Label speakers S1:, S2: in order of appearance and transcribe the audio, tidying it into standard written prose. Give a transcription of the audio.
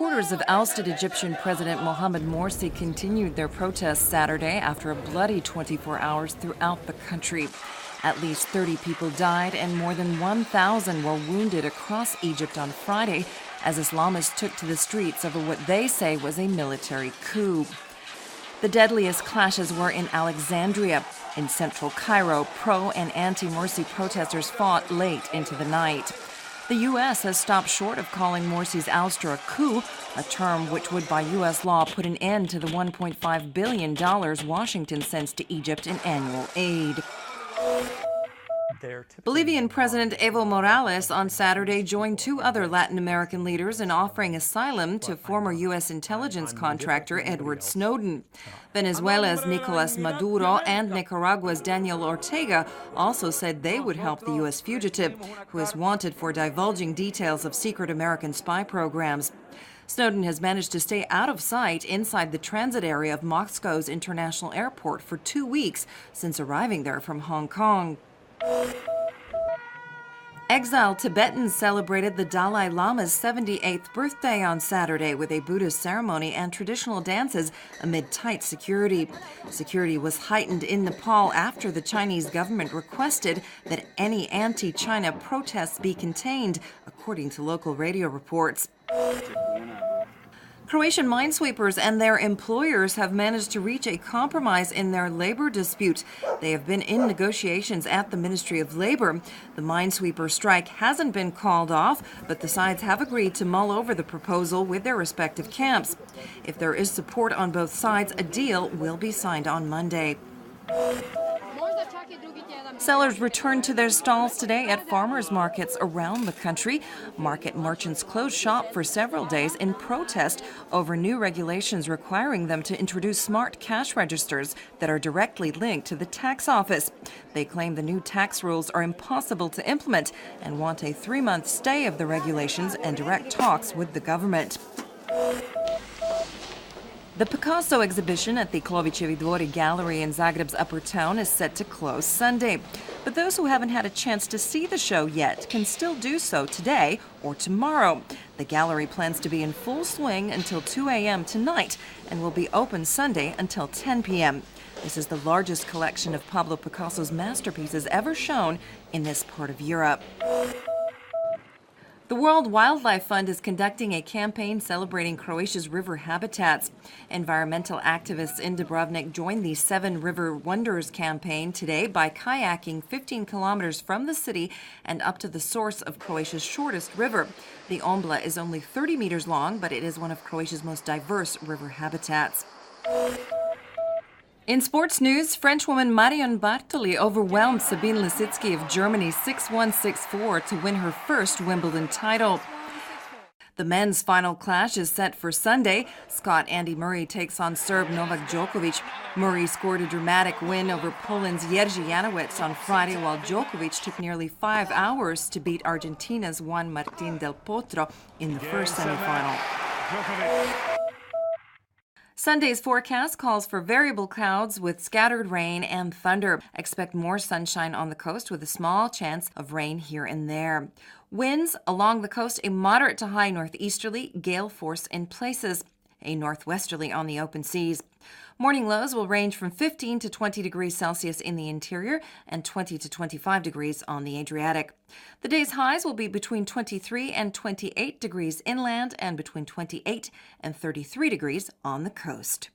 S1: Supporters of ousted Egyptian President Mohamed Morsi continued their protests Saturday after a bloody 24 hours throughout the country. At least 30 people died and more than 1,000 were wounded across Egypt on Friday as Islamists took to the streets over what they say was a military coup. The deadliest clashes were in Alexandria. In central Cairo, pro- and anti-Morsi protesters fought late into the night. The U.S. has stopped short of calling Morsi's ouster a coup, a term which would by U.S. law put an end to the $1.5 billion Washington sends to Egypt in annual aid. Bolivian President Evo Morales on Saturday joined two other Latin American leaders in offering asylum to former U.S. intelligence contractor Edward Snowden. Venezuela's Nicolas Maduro and Nicaragua's Daniel Ortega also said they would help the U.S. fugitive, who is wanted for divulging details of secret American spy programs. Snowden has managed to stay out of sight inside the transit area of Moscow's international airport for 2 weeks since arriving there from Hong Kong. Exiled Tibetans celebrated the Dalai Lama's 78th birthday on Saturday with a Buddhist ceremony and traditional dances amid tight security. Security was heightened in Nepal after the Chinese government requested that any anti-China protests be contained, according to local radio reports. Croatian minesweepers and their employers have managed to reach a compromise in their labor dispute. They have been in negotiations at the Ministry of Labor. The minesweeper strike hasn't been called off, but the sides have agreed to mull over the proposal with their respective camps. If there is support on both sides, a deal will be signed on Monday. Sellers returned to their stalls today at farmers markets around the country. Market merchants closed shop for several days in protest over new regulations requiring them to introduce smart cash registers that are directly linked to the tax office. They claim the new tax rules are impossible to implement and want a 3-month stay of the regulations and direct talks with the government. The Picasso exhibition at the Klovićevi Dvori Gallery in Zagreb's Upper Town is set to close Sunday. But those who haven't had a chance to see the show yet can still do so today or tomorrow. The gallery plans to be in full swing until 2 a.m. tonight and will be open Sunday until 10 p.m. This is the largest collection of Pablo Picasso's masterpieces ever shown in this part of Europe. The World Wildlife Fund is conducting a campaign celebrating Croatia's river habitats. Environmental activists in Dubrovnik joined the 7 River Wonders campaign today by kayaking 15 kilometers from the city and up to the source of Croatia's shortest river. The Ombla is only 30 meters long, but it is one of Croatia's most diverse river habitats. In sports news, Frenchwoman Marion Bartoli overwhelmed Sabine Lisicki of Germany 6-1, 6-4 to win her first Wimbledon title. The men's final clash is set for Sunday. Scot Andy Murray takes on Serb Novak Djokovic. Murray scored a dramatic win over Poland's Jerzy Janowicz on Friday, while Djokovic took nearly 5 hours to beat Argentina's Juan Martín del Potro in the first semifinal. Sunday's forecast calls for variable clouds with scattered rain and thunder. Expect more sunshine on the coast with a small chance of rain here and there. Winds along the coast, a moderate to high northeasterly, gale force in places. A northwesterly on the open seas. Morning lows will range from 15 to 20 degrees Celsius in the interior and 20 to 25 degrees on the Adriatic. The day's highs will be between 23 and 28 degrees inland and between 28 and 33 degrees on the coast.